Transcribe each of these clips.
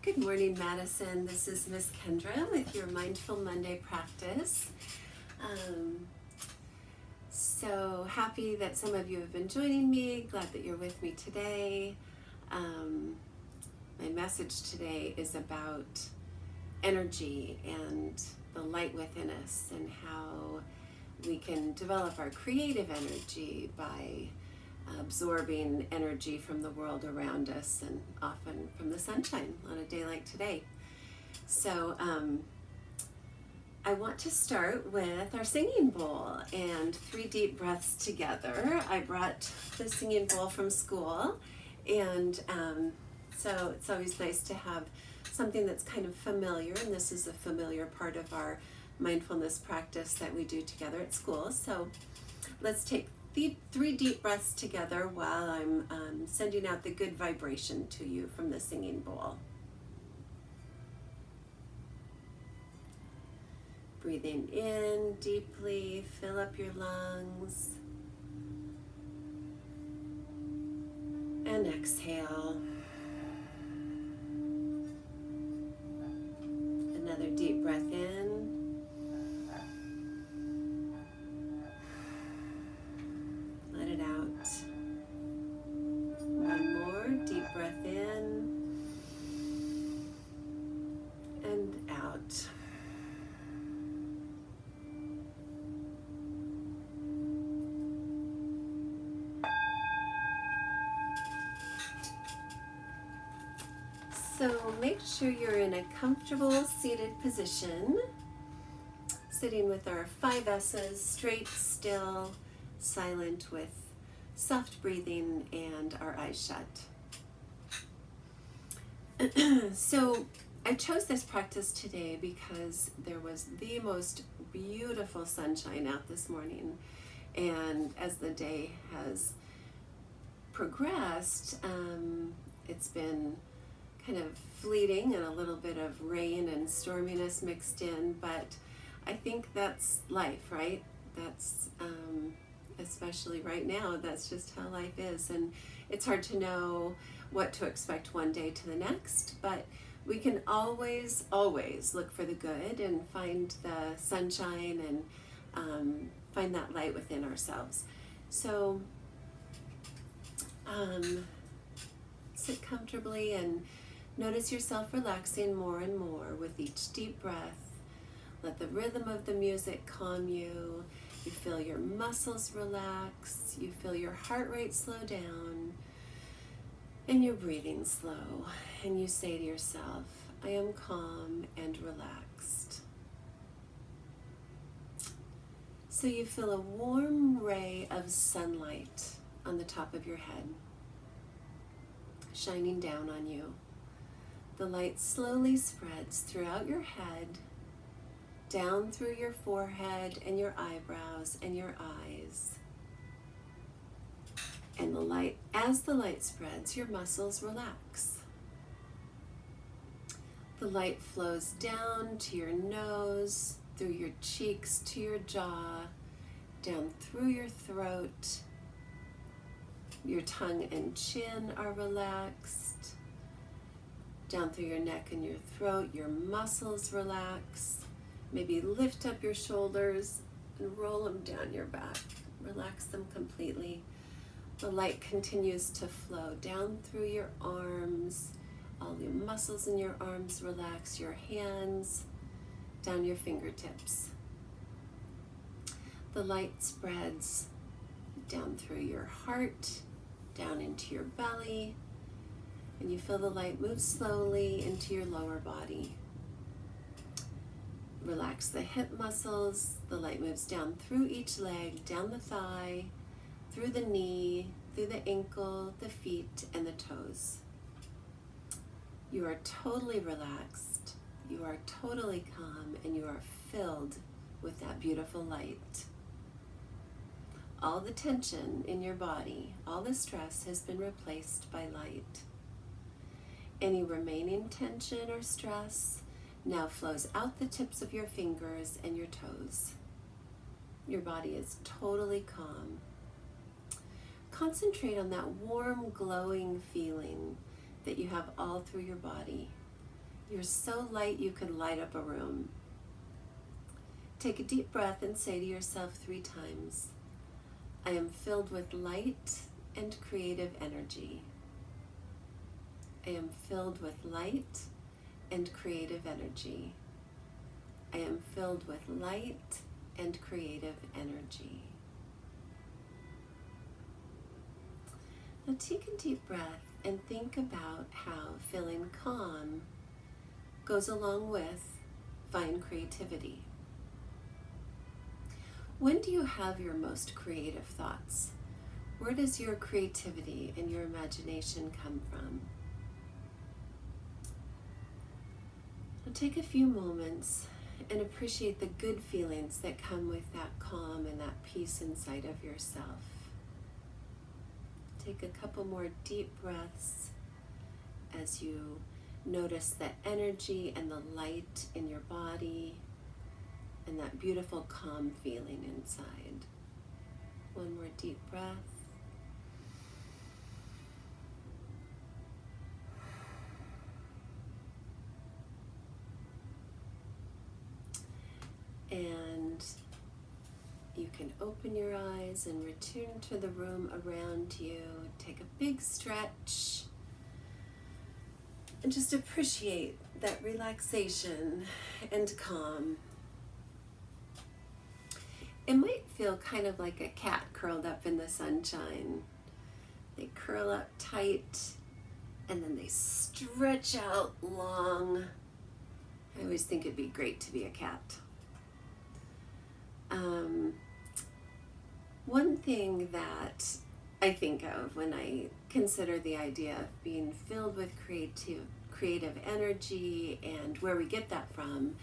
Good morning, Madison. This is Miss Kendra with your Mindful Monday practice. So happy that some of you have been joining me. Glad that you're with me today. My message today is about energy and the light within us and how we can develop our creative energy by absorbing energy from the world around us and often from the sunshine on a day like today. So I want to start with our singing bowl and 3 deep breaths together. I brought the singing bowl from school, and so it's always nice to have something that's kind of familiar, and this is a familiar part of our mindfulness practice that we do together at school. So let's take 3 deep breaths together while I'm sending out the good vibration to you from the singing bowl. Breathing in deeply, fill up your lungs, and exhale. Another deep breath in. Let it out. One more deep breath in and out. So make sure you're in a comfortable seated position, sitting with our 5 S's, straight, still, silent, with soft breathing and our eyes shut. So I chose this practice today because there was the most beautiful sunshine out this morning, and as the day has progressed, it's been kind of fleeting and a little bit of rain and storminess mixed in, but I think that's life, right? That's especially right now, that's just how life is, and it's hard to know what to expect one day to the next, but we can always look for the good and find the sunshine and find that light within ourselves. So sit comfortably and notice yourself relaxing more and more with each deep breath. Let the rhythm of the music calm you. You feel your muscles relax. You feel your heart rate slow down. And your breathing slow. And you say to yourself, I am calm and relaxed. So you feel a warm ray of sunlight on the top of your head, shining down on you. The light slowly spreads throughout your head, down through your forehead and your eyebrows and your eyes. And as the light spreads, your muscles relax. The light flows down to your nose, through your cheeks to your jaw, down through your throat. Your tongue and chin are relaxed. Down through your neck and your throat, your muscles relax. Maybe lift up your shoulders and roll them down your back. Relax them completely. The light continues to flow down through your arms. All your muscles in your arms relax. Your hands, down your fingertips. The light spreads down through your heart, down into your belly, and you feel the light move slowly into your lower body. Relax the hip muscles. The light moves down through each leg, down the thigh, through the knee, through the ankle, the feet, and the toes. You are totally relaxed. You are totally calm, and you are filled with that beautiful light. All the tension in your body, all the stress has been replaced by light. Any remaining tension or stress now flows out the tips of your fingers and your toes. Your body is totally calm. Concentrate on that warm, glowing feeling that you have all through your body. You're so light you could light up a room. Take a deep breath and say to yourself 3 times, I am filled with light and creative energy. I am filled with light and creative energy. I am filled with light and creative energy. Now take a deep breath and think about how feeling calm goes along with fine creativity. When do you have your most creative thoughts? Where does your creativity and your imagination come from? Now take a few moments and appreciate the good feelings that come with that calm and that peace inside of yourself. Take a couple more deep breaths as you notice the energy and the light in your body and that beautiful calm feeling inside. One more deep breath. And you can open your eyes and return to the room around you. Take a big stretch and just appreciate that relaxation and calm. It might feel kind of like a cat curled up in the sunshine. They curl up tight and then they stretch out long. I always think it'd be great to be a cat. One thing that I think of when I consider the idea of being filled with creative energy and where we get that from,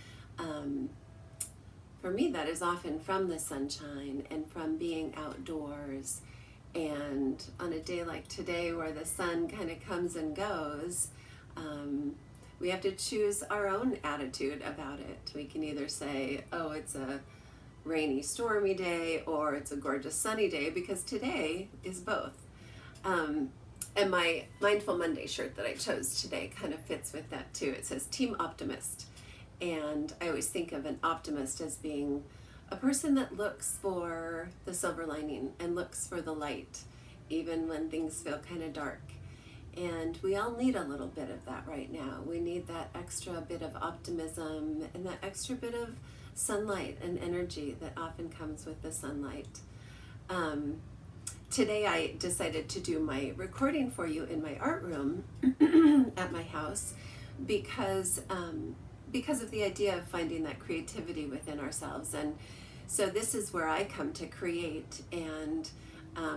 for me that is often from the sunshine and from being outdoors. And on a day like today where the sun kind of comes and goes, we have to choose our own attitude about it. We can either say, oh, it's a rainy, stormy day, or it's a gorgeous sunny day, because today is both. And my Mindful Monday shirt that I chose today kind of fits with that too. It says Team Optimist. And I always think of an optimist as being a person that looks for the silver lining and looks for the light, even when things feel kind of dark. And we all need a little bit of that right now. We need that extra bit of optimism and that extra bit of sunlight and energy that often comes with the sunlight. Today I decided to do my recording for you in my art room at my house because of the idea of finding that creativity within ourselves. And so this is where I come to create, and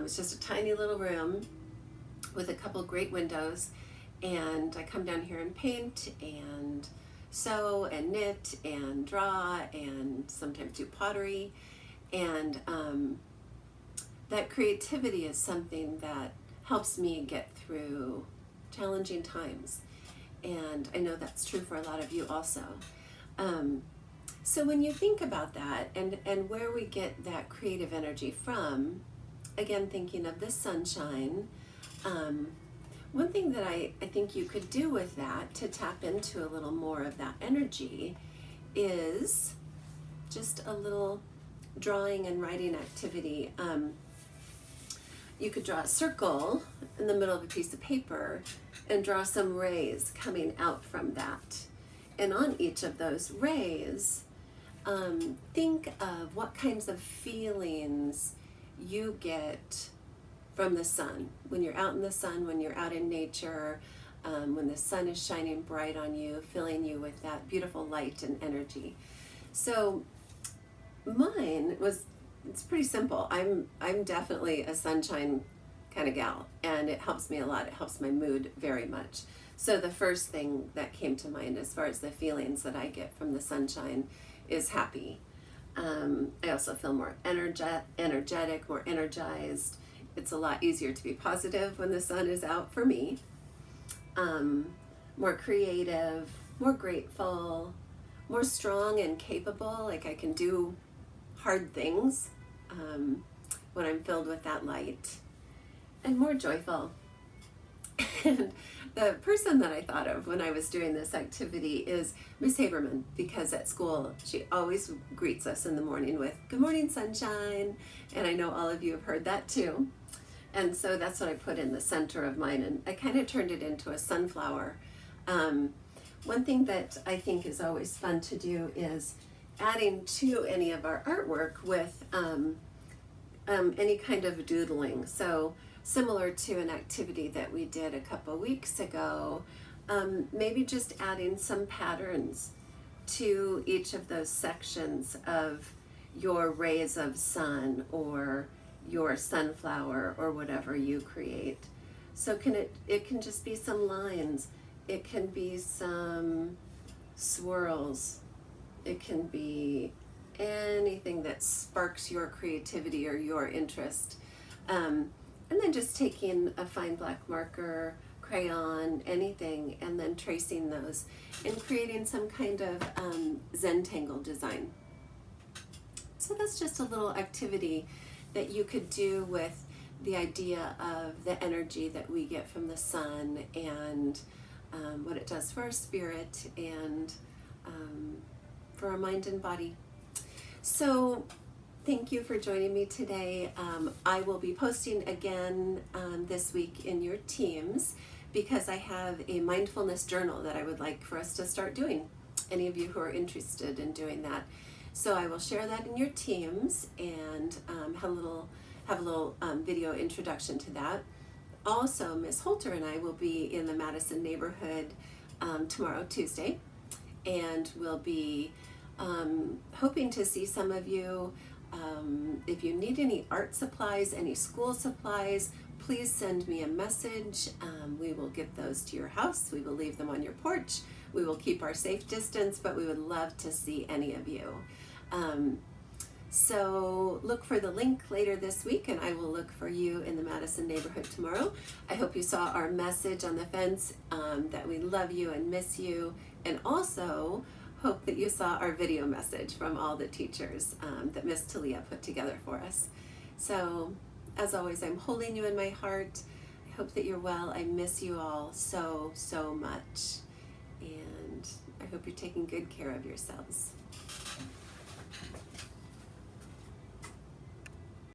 it's just a tiny little room with a couple great windows, and I come down here and paint and sew and knit and draw and sometimes do pottery. And that creativity is something that helps me get through challenging times. And I know that's true for a lot of you also. So when you think about that and where we get that creative energy from, again, thinking of the sunshine, one thing that I think you could do with that to tap into a little more of that energy is just a little drawing and writing activity. You could draw a circle in the middle of a piece of paper and draw some rays coming out from that. And on each of those rays, think of what kinds of feelings you get from the sun. When you're out in the sun, when you're out in nature, when the sun is shining bright on you, filling you with that beautiful light and energy. So mine it's pretty simple. I'm definitely a sunshine kind of gal, and it helps me a lot. It helps my mood very much. So the first thing that came to mind as far as the feelings that I get from the sunshine is happy. I also feel more energetic, more energized. It's a lot easier to be positive when the sun is out for me. More creative, more grateful, more strong and capable. Like I can do hard things when I'm filled with that light, and more joyful. And the person that I thought of when I was doing this activity is Miss Haberman, because at school she always greets us in the morning with "Good morning, sunshine," and I know all of you have heard that too. And so that's what I put in the center of mine, and I kind of turned it into a sunflower. One thing that I think is always fun to do is adding to any of our artwork with any kind of doodling. So similar to an activity that we did a couple weeks ago, maybe just adding some patterns to each of those sections of your rays of sun or your sunflower or whatever you create. So it can just be some lines, it can be some swirls, it can be anything that sparks your creativity or your interest. And then just taking a fine black marker, crayon, anything, and then tracing those and creating some kind of Zentangle design. So that's just a little activity that you could do with the idea of the energy that we get from the sun and what it does for our spirit and for our mind and body. So thank you for joining me today. I will be posting again this week in your teams because I have a mindfulness journal that I would like for us to start doing. Any of you who are interested in doing that. So I will share that in your teams and have a little video introduction to that. Also, Miss Holter and I will be in the Madison neighborhood tomorrow, Tuesday, and we'll be hoping to see some of you. If you need any art supplies, any school supplies, please send me a message. We will get those to your house. We will leave them on your porch. We will keep our safe distance, but we would love to see any of you. So look for the link later this week, and I will look for you in the Madison neighborhood tomorrow. I hope you saw our message on the fence that we love you and miss you, and also hope that you saw our video message from all the teachers that Miss Talia put together for us. So as always, I'm holding you in my heart. I hope that you're well. I miss you all so much, and I hope you're taking good care of yourselves.